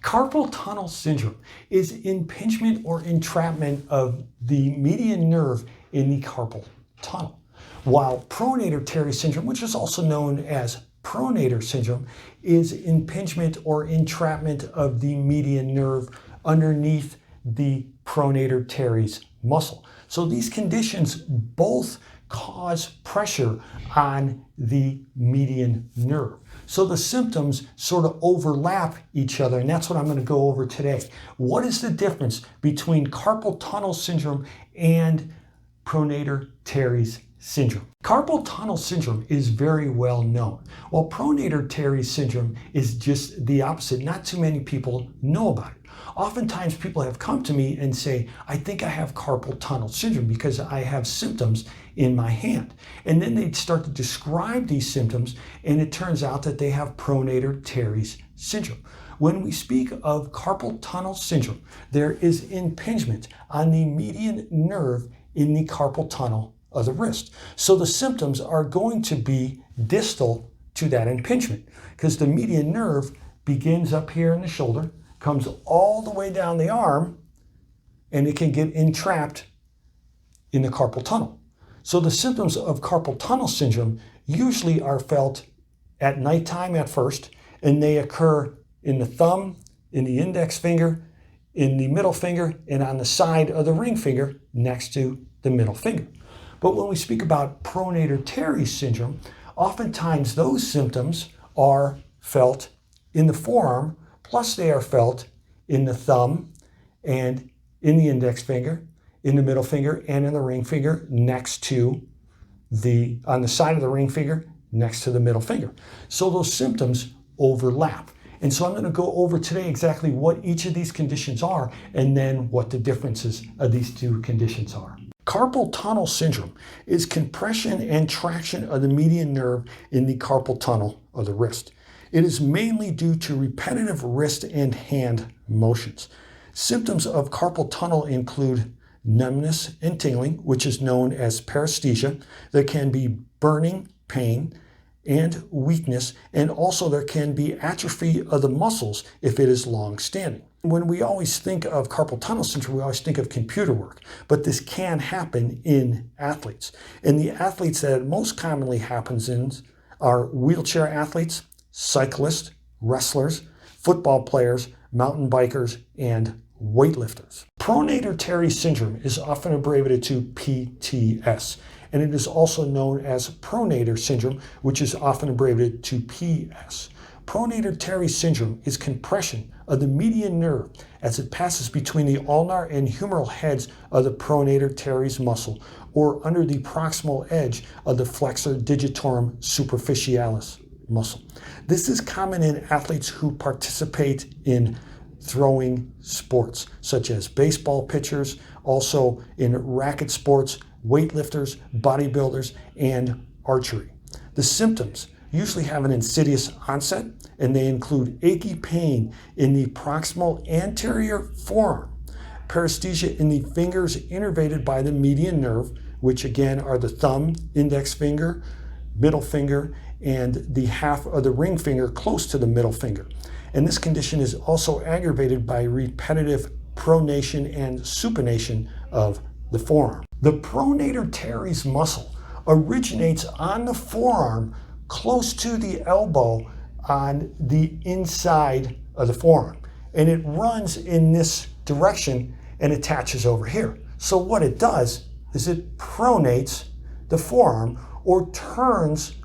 Carpal tunnel syndrome is impingement or entrapment of the median nerve in the carpal tunnel, while Pronator Teres syndrome, which is also known as Pronator syndrome, is impingement or entrapment of the median nerve underneath the Pronator Teres muscle. So these conditions both cause pressure on the median nerve. So the symptoms sort of overlap each other, and that's what I'm going to go over today. What is the difference between carpal tunnel syndrome and Pronator Teres syndrome? Carpal tunnel syndrome is very well known, while Pronator Teres syndrome is just the opposite. Not too many people know about it. Oftentimes people have come to me and say, I think I have carpal tunnel syndrome because I have symptoms in my hand. And then they start to describe these symptoms, and it turns out that they have Pronator Teres syndrome. When we speak of carpal tunnel syndrome, there is impingement on the median nerve in the carpal tunnel of the wrist. So the symptoms are going to be distal to that impingement, because the median nerve begins up here in the shoulder, comes all the way down the arm, and it can get entrapped in the carpal tunnel. So the symptoms of carpal tunnel syndrome usually are felt at nighttime at first, and they occur in the thumb, in the index finger, in the middle finger, and on the side of the ring finger next to the middle finger. But when we speak about Pronator Teres syndrome, oftentimes those symptoms are felt in the forearm, plus they are felt in the thumb and in the index finger, in the middle finger, and in the ring finger next to on the side of the ring finger next to the middle finger. So those symptoms overlap. And so I'm going to go over today exactly what each of these conditions are, and then what the differences of these two conditions are. Carpal tunnel syndrome is compression and traction of the median nerve in the carpal tunnel of the wrist. It is mainly due to repetitive wrist and hand motions. Symptoms of carpal tunnel include numbness and tingling, which is known as paresthesia. There can be burning, pain, and weakness, and also there can be atrophy of the muscles if it is long-standing. When we always think of carpal tunnel syndrome, we always think of computer work, but this can happen in athletes. And the athletes that it most commonly happens in are wheelchair athletes, cyclists, wrestlers, football players, mountain bikers, and weightlifters. Pronator Teres syndrome is often abbreviated to PTS, and it is also known as Pronator syndrome, which is often abbreviated to PS. Pronator Teres syndrome is compression of the median nerve as it passes between the ulnar and humeral heads of the Pronator Teres muscle, or under the proximal edge of the flexor digitorum superficialis muscle. This is common in athletes who participate in throwing sports, such as baseball pitchers, also in racket sports, weightlifters, bodybuilders, and archery. The symptoms usually have an insidious onset, and they include achy pain in the proximal anterior forearm, paresthesia in the fingers innervated by the median nerve, which again are the thumb, index finger, middle finger, and the half of the ring finger close to the middle finger. And this condition is also aggravated by repetitive pronation and supination of the forearm. The Pronator Teres muscle originates on the forearm close to the elbow on the inside of the forearm. And it runs in this direction and attaches over here. So what it does is it pronates the forearm, or turns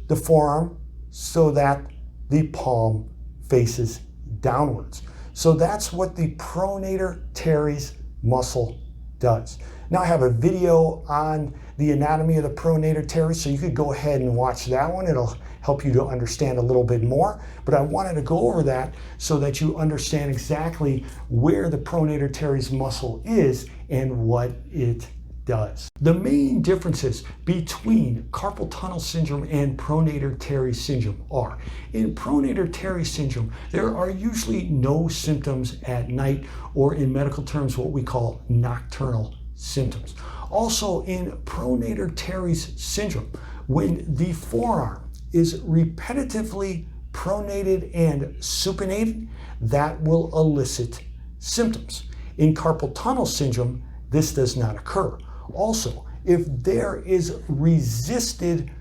the forearm so that the palm faces downwards. So that's what the Pronator Teres muscle does. Now I have a video on the anatomy of the Pronator Teres, so you could go ahead and watch that one. It'll help you to understand a little bit more, but I wanted to go over that so that you understand exactly where the Pronator Teres muscle is and what it does. The main differences between carpal tunnel syndrome and Pronator Teres syndrome are: in Pronator Teres syndrome, there are usually no symptoms at night, or in medical terms, what we call nocturnal symptoms. Also, in Pronator Teres syndrome, when the forearm is repetitively pronated and supinated, that will elicit symptoms. In carpal tunnel syndrome, this does not occur. Also, if there is resisted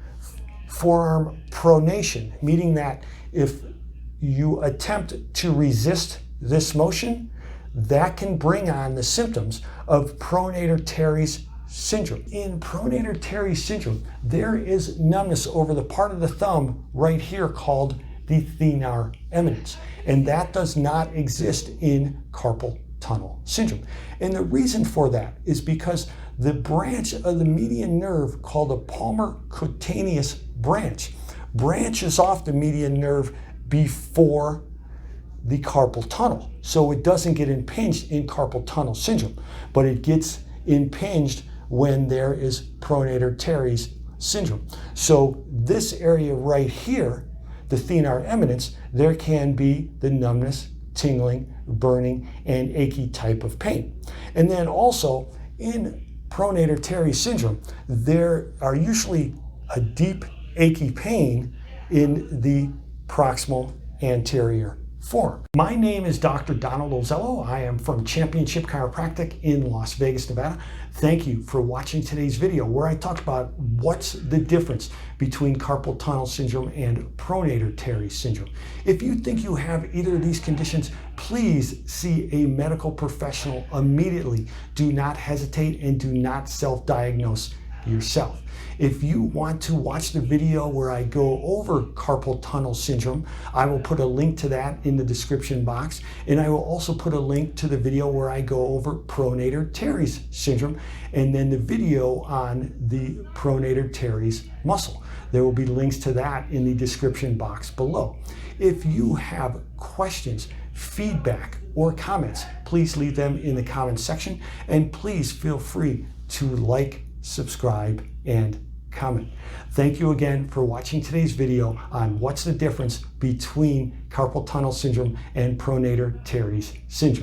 forearm pronation, meaning that if you attempt to resist this motion, that can bring on the symptoms of Pronator Teres syndrome. In Pronator Teres syndrome, there is numbness over the part of the thumb right here called the thenar eminence, and that does not exist in carpal tunnel syndrome. And the reason for that is because the branch of the median nerve called the palmar cutaneous branch branches off the median nerve before the carpal tunnel. So it doesn't get impinged in carpal tunnel syndrome, but it gets impinged when there is Pronator Teres syndrome. So this area right here, the thenar eminence, there can be the numbness, tingling, burning, and achy type of pain. And then also in Pronator Teres syndrome, there are usually a deep achy pain in the proximal anterior forearm. My name is Dr. Donald Ozello. I am from Championship Chiropractic in Las Vegas, Nevada. Thank you for watching today's video where I talked about what's the difference between carpal tunnel syndrome and Pronator Teres syndrome. If you think you have either of these conditions, please see a medical professional immediately. Do not hesitate and do not self-diagnose yourself. If you want to watch the video where I go over carpal tunnel syndrome, I will put a link to that in the description box, and I will also put a link to the video where I go over Pronator Teres syndrome and then the video on the Pronator Teres muscle. There will be links to that in the description box below. If you have questions, feedback, or comments, please leave them in the comments section, and please feel free to like, subscribe, and comment. Thank you again for watching today's video on what's the difference between carpal tunnel syndrome and Pronator Teres syndrome.